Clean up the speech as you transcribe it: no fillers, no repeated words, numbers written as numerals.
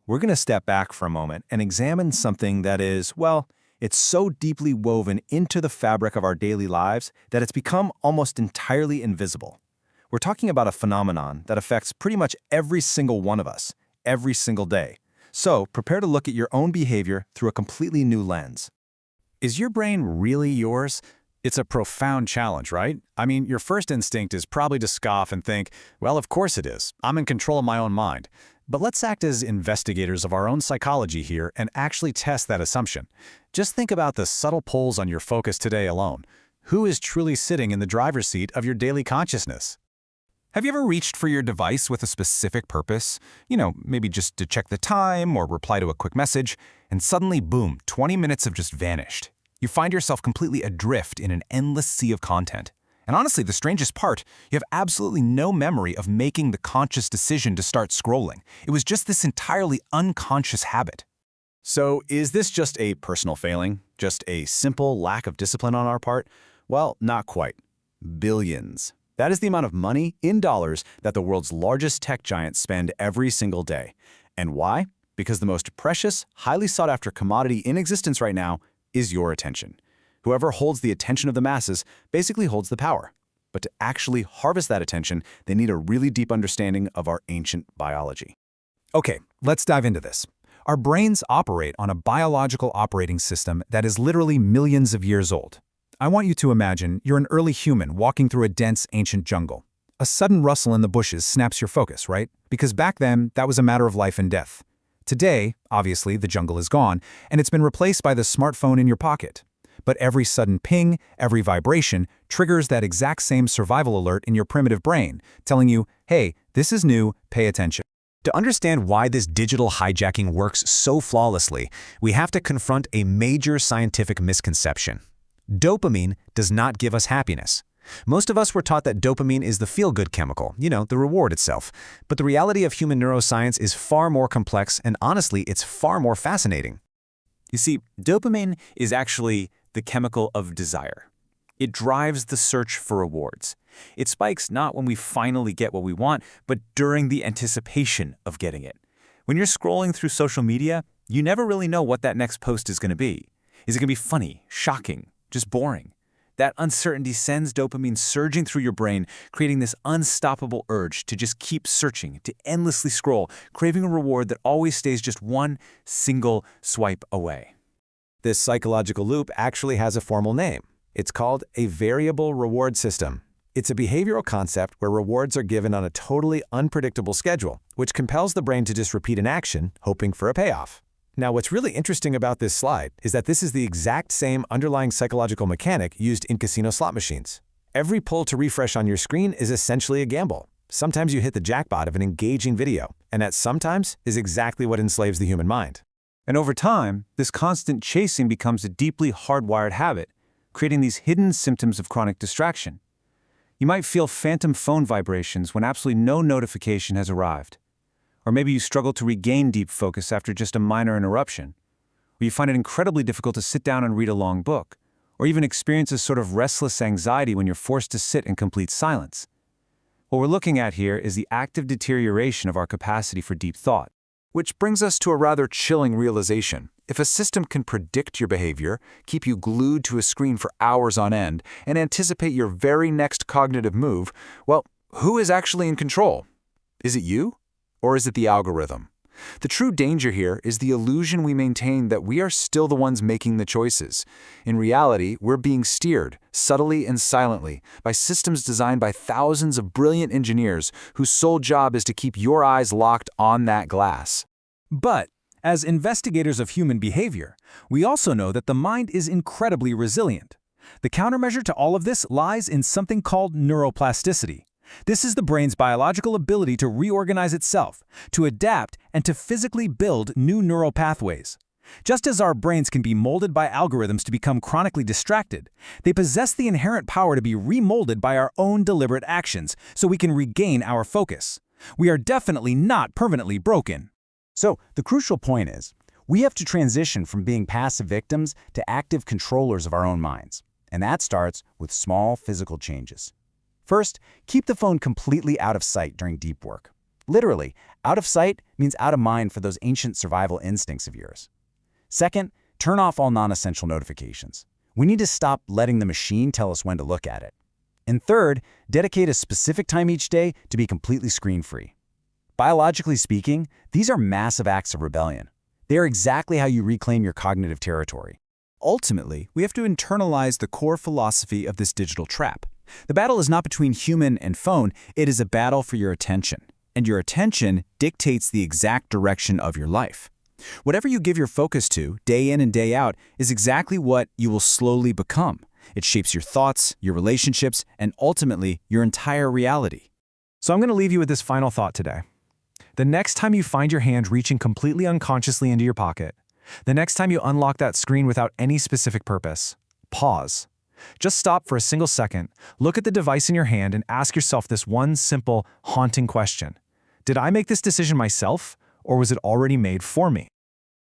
we're going to step back for a moment and examine something that is, well, it's so deeply woven into the fabric of our daily lives that it's become almost entirely invisible. We're talking about a phenomenon that affects pretty much every single one of us, every single day. So prepare to look at your own behavior through a completely new lens. Is your brain really yours? It's a profound challenge, right? I mean, your first instinct is probably to scoff and think, well, of course it is. I'm in control of my own mind. But let's act as investigators of our own psychology here and actually test that assumption. Just think about the subtle pulls on your focus today alone. Who is truly sitting in the driver's seat of your daily consciousness? Have you ever reached for your device with a specific purpose? Maybe just to check the time or reply to a quick message, and suddenly, boom, 20 minutes have just vanished. You find yourself completely adrift in an endless sea of content. And honestly, the strangest part, you have absolutely no memory of making the conscious decision to start scrolling. It was just this entirely unconscious habit. So is this just a personal failing? Just a simple lack of discipline on our part? Well, not quite. Billions. That is the amount of money in dollars that the world's largest tech giants spend every single day. And why? Because the most precious, highly sought-after commodity in existence right now is your attention. Whoever holds the attention of the masses basically holds the power. But to actually harvest that attention, they need a really deep understanding of our ancient biology. Okay, let's dive into this. Our brains operate on a biological operating system that is literally millions of years old. I want you to imagine you're an early human walking through a dense, ancient jungle. A sudden rustle in the bushes snaps your focus, right? Because back then, that was a matter of life and death. Today, obviously, the jungle is gone, and it's been replaced by the smartphone in your pocket. But every sudden ping, every vibration, triggers that exact same survival alert in your primitive brain, telling you, hey, this is new, pay attention. To understand why this digital hijacking works so flawlessly, we have to confront a major scientific misconception. Dopamine does not give us happiness. Most of us were taught that dopamine is the feel-good chemical, the reward itself. But the reality of human neuroscience is far more complex, and honestly, it's far more fascinating. You see, dopamine is actually the chemical of desire. It drives the search for rewards. It spikes not when we finally get what we want, but during the anticipation of getting it. When you're scrolling through social media, you never really know what that next post is going to be. Is it going to be funny, shocking, just boring? That uncertainty sends dopamine surging through your brain, creating this unstoppable urge to just keep searching, to endlessly scroll, craving a reward that always stays just one single swipe away. This psychological loop actually has a formal name. It's called a variable reward system. It's a behavioral concept where rewards are given on a totally unpredictable schedule, which compels the brain to just repeat an action, hoping for a payoff. Now, what's really interesting about this slide is that this is the exact same underlying psychological mechanic used in casino slot machines. Every pull to refresh on your screen is essentially a gamble. Sometimes you hit the jackpot of an engaging video, and that sometimes is exactly what enslaves the human mind. And over time, this constant chasing becomes a deeply hardwired habit, creating these hidden symptoms of chronic distraction. You might feel phantom phone vibrations when absolutely no notification has arrived. Or maybe you struggle to regain deep focus after just a minor interruption. Or you find it incredibly difficult to sit down and read a long book. Or even experience a sort of restless anxiety when you're forced to sit in complete silence. What we're looking at here is the active deterioration of our capacity for deep thought. Which brings us to a rather chilling realization. If a system can predict your behavior, keep you glued to a screen for hours on end, and anticipate your very next cognitive move, well, who is actually in control? Is it you? Or is it the algorithm? The true danger here is the illusion we maintain that we are still the ones making the choices. In reality, we're being steered, subtly and silently, by systems designed by thousands of brilliant engineers whose sole job is to keep your eyes locked on that glass. But, as investigators of human behavior, we also know that the mind is incredibly resilient. The countermeasure to all of this lies in something called neuroplasticity. This is the brain's biological ability to reorganize itself, to adapt, and to physically build new neural pathways. Just as our brains can be molded by algorithms to become chronically distracted, they possess the inherent power to be remolded by our own deliberate actions so we can regain our focus. We are definitely not permanently broken. So, the crucial point is, we have to transition from being passive victims to active controllers of our own minds. And that starts with small physical changes. First, keep the phone completely out of sight during deep work. Literally, Out of sight means out of mind for those ancient survival instincts of yours. Second, turn off all non-essential notifications. We need to stop letting the machine tell us when to look at it. And third, dedicate a specific time each day to be completely screen-free. Biologically speaking, these are massive acts of rebellion. They are exactly how you reclaim your cognitive territory. Ultimately, we have to internalize the core philosophy of this digital trap. The battle is not between human and phone, it is a battle for your attention. And your attention dictates the exact direction of your life. Whatever you give your focus to, day in and day out, is exactly what you will slowly become. It shapes your thoughts, your relationships, and ultimately, your entire reality. So I'm going to leave you with this final thought today. The next time you find your hand reaching completely unconsciously into your pocket, the next time you unlock that screen without any specific purpose, pause. Just stop for a single second, look at the device in your hand, and ask yourself this one simple, haunting question. Did I make this decision myself, or was it already made for me?